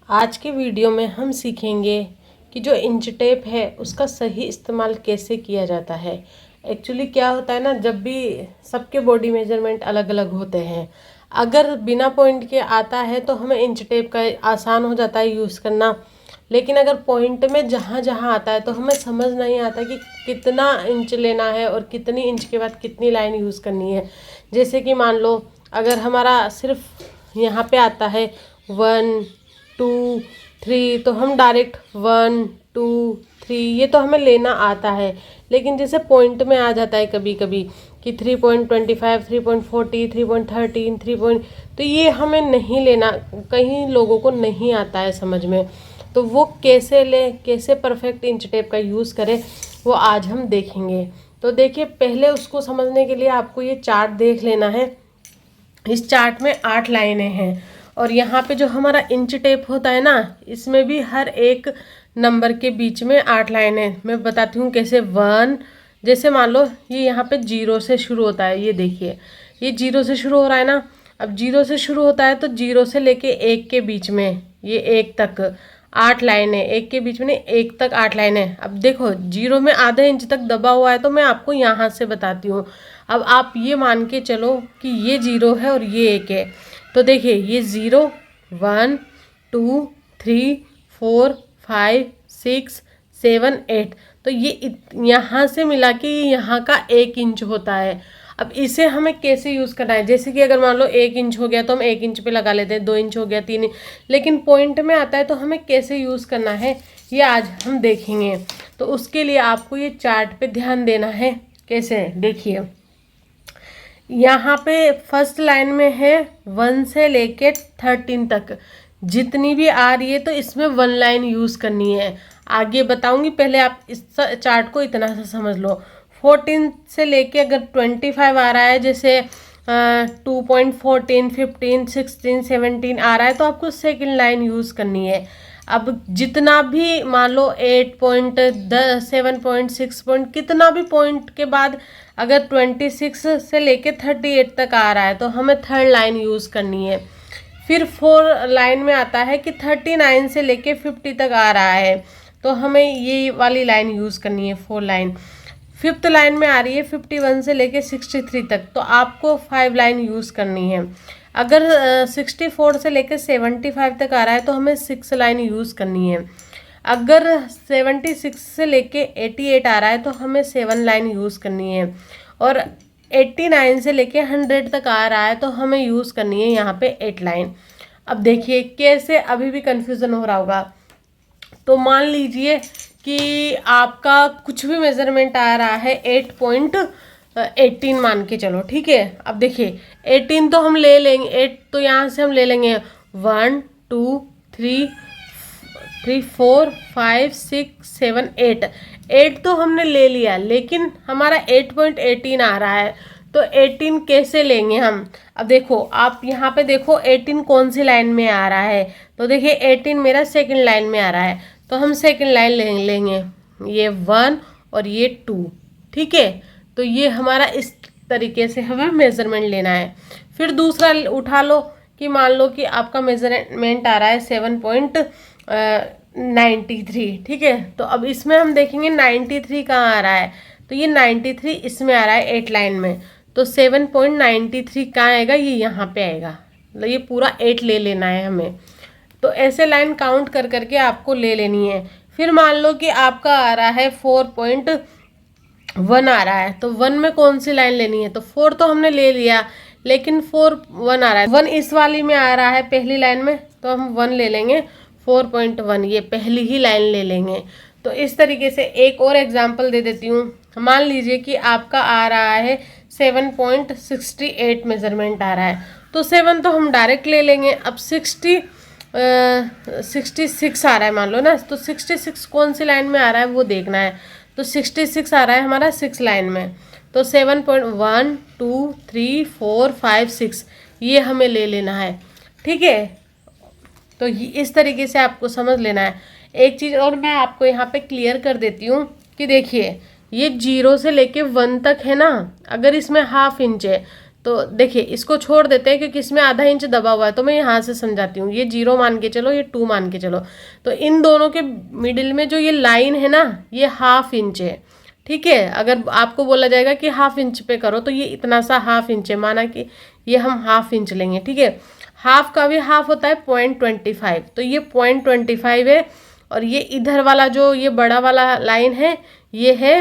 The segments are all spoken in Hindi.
आज के वीडियो में हम सीखेंगे कि जो इंच टेप है उसका सही इस्तेमाल कैसे किया जाता है। एक्चुअली क्या होता है ना, जब भी सबके बॉडी मेजरमेंट अलग अलग होते हैं, अगर बिना पॉइंट के आता है तो हमें इंच टेप का आसान हो जाता है यूज़ करना। लेकिन अगर पॉइंट में जहाँ जहाँ आता है तो हमें समझ नहीं आता कि कितना इंच लेना है और कितनी इंच के बाद कितनी लाइन यूज़ करनी है। जैसे कि मान लो अगर हमारा सिर्फ यहाँ पे आता है 1 2 3 तो हम डायरेक्ट 1 2 3 ये तो हमें लेना आता है। लेकिन जैसे पॉइंट में आ जाता है कभी कभी कि 3.25 3.40 3.13 3. तो ये हमें नहीं लेना, कई लोगों को नहीं आता है समझ में। तो वो कैसे ले, कैसे परफेक्ट इंच टेप का यूज़ करें, वो आज हम देखेंगे। तो देखिए, पहले उसको समझने के लिए आपको ये चार्ट देख लेना है। इस चार्ट में 8 लाइनें हैं और यहाँ पे जो हमारा इंच टेप होता है ना, इसमें भी हर एक नंबर के बीच में 8 लाइनें। मैं बताती हूँ कैसे। 1, जैसे मान लो ये यहाँ पे 0 से शुरू होता है, ये देखिए ये 0 से शुरू हो रहा है ना। अब 0 से शुरू होता है तो 0 से लेके 1 के बीच में, ये 1 तक 8 लाइनें, 1 के बीच में 1 तक 8 लाइनें। अब देखो 0 में आधे इंच तक दबा हुआ है तो मैं आपको यहाँ से बताती हूँ। अब आप ये मान के चलो कि ये 0 है और ये 1 है। तो देखिए ये 0 1 2 3 4 5 6 7 8, तो ये यहाँ से मिला के यहाँ का 1 इंच होता है। अब इसे हमें कैसे यूज़ करना है, जैसे कि अगर मान लो 1 इंच हो गया तो हम 1 इंच पे लगा लेते हैं, 2 इंच हो गया 3 इंच। लेकिन पॉइंट में आता है तो हमें कैसे यूज़ करना है ये आज हम देखेंगे। तो उसके लिए आपको ये चार्ट पे ध्यान देना है। कैसे, देखिए यहाँ पे फर्स्ट लाइन में है 1 से लेके 13 तक, जितनी भी आ रही है तो इसमें 1 लाइन यूज़ करनी है। आगे बताऊंगी, पहले आप इस चार्ट को इतना सा समझ लो। 14 से लेके अगर 25 आ रहा है, जैसे 2.14 15 16 17 आ रहा है, तो आपको सेकंड लाइन यूज़ करनी है। अब जितना भी मान लो 8 पॉइंट 7 पॉइंट 6 पॉइंट कितना भी पॉइंट के बाद अगर 26 से लेके 38 तक आ रहा है तो हमें थर्ड लाइन यूज़ करनी है। फिर 4 लाइन में आता है कि 39 से लेके 50 तक आ रहा है तो हमें ये वाली लाइन यूज़ करनी है, 4 लाइन। फिफ्थ लाइन में आ रही है 51 से लेके 63 तक, तो आपको 5 लाइन यूज़ करनी है। अगर 64 से लेकर 75 तक आ रहा है तो हमें 6 लाइन यूज़ करनी है। अगर 76 से लेके 88 आ रहा है तो हमें 7 लाइन यूज़ करनी है। और 89 से लेके 100 तक आ रहा है तो हमें यूज़ करनी है यहाँ पे 8 लाइन। अब देखिए कैसे, अभी भी कन्फ्यूज़न हो रहा होगा। तो मान लीजिए कि आपका कुछ भी मेज़रमेंट आ रहा है 8.18 मान के चलो, ठीक है। अब देखिए 18 तो हम ले लेंगे, 8 तो यहाँ से हम ले लेंगे 1 2 3 4 5 6 7 8, 8 तो हमने ले लिया। लेकिन हमारा 8.18 आ रहा है तो 18 कैसे लेंगे हम। अब देखो आप यहाँ पे देखो 18 कौन सी लाइन में आ रहा है, तो देखिए 18 मेरा सेकंड लाइन में आ रहा है तो हम सेकंड लाइन लेंगे, ये 1 और ये 2, ठीक है। तो ये हमारा इस तरीके से हमें मेज़रमेंट लेना है। फिर दूसरा उठा लो कि मान लो कि आपका मेज़रमेंट आ रहा है 7.93, ठीक है। तो अब इसमें हम देखेंगे 93 कहाँ आ रहा है, तो ये 93 इसमें आ रहा है 8 लाइन में, तो 7.93 कहाँ आएगा, ये यहाँ पे आएगा। मतलब ये पूरा 8 ले लेना है हमें। तो ऐसे लाइन काउंट कर करके आपको ले लेनी है। फिर मान लो कि आपका आ रहा है 4.1 आ रहा है, तो 1 में कौन सी लाइन लेनी है, तो 4 तो हमने ले लिया, लेकिन 4 1 आ रहा है, 1 इस वाली में आ रहा है पहली लाइन में, तो हम 1 ले लेंगे, 4.1 ये पहली ही लाइन ले लेंगे। तो इस तरीके से एक और एग्जांपल दे देती हूँ। मान लीजिए कि आपका आ रहा है 7.68 मेजरमेंट आ रहा है, तो 7 तो हम डायरेक्ट ले लेंगे। अब 66 आ रहा है मान लो ना, तो 66 कौन सी लाइन में आ रहा है वो देखना है। तो 66 आ रहा है हमारा 6 लाइन में, तो 7.1 2 3 4 5 6 ये हमें ले लेना है, ठीक है। तो इस तरीके से आपको समझ लेना है। एक चीज़ और मैं आपको यहाँ पे क्लियर कर देती हूँ कि देखिए ये 0 से लेके 1 तक है ना, अगर इसमें ½ इंच है तो देखिए इसको छोड़ देते हैं क्योंकि इसमें आधा इंच दबा हुआ है, तो मैं यहाँ से समझाती हूँ। ये 0 मान के चलो, ये 2 मान के चलो, तो इन दोनों के मिडिल में जो ये लाइन है ना, ये 1/2 इंच है। ठीक है, अगर आपको बोला जाएगा कि 1/2 इंच पे करो तो ये इतना सा 1/2 इंच है, माना कि ये हम 1/2 इंच लेंगे। ठीक है, हाफ का भी हाफ होता है 0.25, तो ये 0.25 है। और ये इधर वाला जो ये बड़ा वाला लाइन है ये है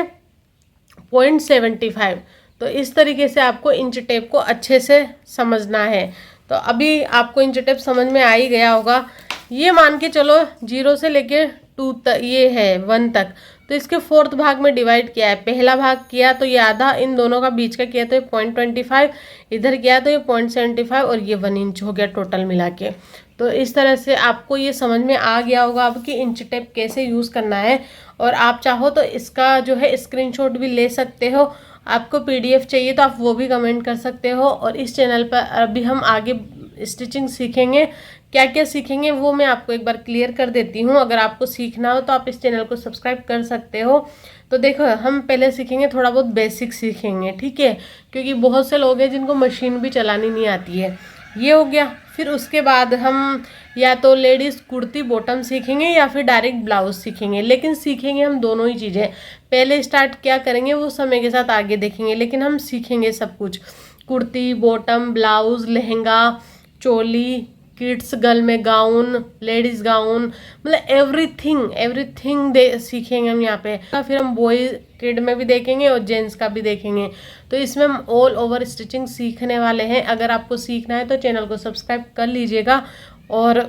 0.75। तो इस तरीके से आपको इंच टेप को अच्छे से समझना है। तो अभी आपको इंच टेप समझ में आ ही गया होगा। ये मान के चलो 0 से लेके 2 तक, ये है 1 तक, तो इसके 4th भाग में डिवाइड किया है। पहला भाग किया तो ये आधा, इन दोनों का बीच का किया तो ये 0.25, इधर किया तो ये 0.75, और ये 1 इंच हो गया टोटल मिला के। तो इस तरह से आपको ये समझ में आ गया होगा अब कि इंच टेप कैसे यूज़ करना है। और आप चाहो तो इसका जो है स्क्रीनशॉट भी ले सकते हो। आपको PDF चाहिए तो आप वो भी कमेंट कर सकते हो। और इस चैनल पर अभी हम आगे स्टिचिंग सीखेंगे, क्या क्या सीखेंगे वो मैं आपको एक बार क्लियर कर देती हूँ। अगर आपको सीखना हो तो आप इस चैनल को सब्सक्राइब कर सकते हो। तो देखो हम पहले सीखेंगे, थोड़ा बहुत बेसिक सीखेंगे, ठीक है, क्योंकि बहुत से लोग हैं जिनको मशीन भी चलानी नहीं आती है। ये हो गया। फिर उसके बाद हम या तो लेडीज़ कुर्ती बॉटम सीखेंगे या फिर डायरेक्ट ब्लाउज सीखेंगे, लेकिन सीखेंगे हम दोनों ही चीज़ें। पहले स्टार्ट क्या करेंगे वो समय के साथ आगे देखेंगे, लेकिन हम सीखेंगे सब कुछ, कुर्ती बॉटम, ब्लाउज, लहंगा, चोली, किड्स गर्ल में गाउन, लेडीज़ गाउन, मतलब एवरीथिंग सीखेंगे हम यहाँ पे। फिर हम बॉय किड में भी देखेंगे और जेंट्स का भी देखेंगे। तो इसमें हम ऑल ओवर स्टिचिंग सीखने वाले हैं। अगर आपको सीखना है तो चैनल को सब्सक्राइब कर लीजिएगा। और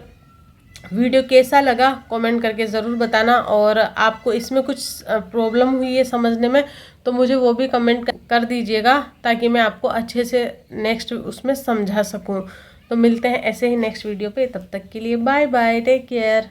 वीडियो कैसा लगा कमेंट करके ज़रूर बताना। और आपको इसमें कुछ प्रॉब्लम हुई है समझने में तो मुझे वो भी कमेंट कर दीजिएगा, ताकि मैं आपको अच्छे से नेक्स्ट उसमें समझा सकूं। तो मिलते हैं ऐसे ही नेक्स्ट वीडियो पे, तब तक के लिए बाय बाय, टेक केयर।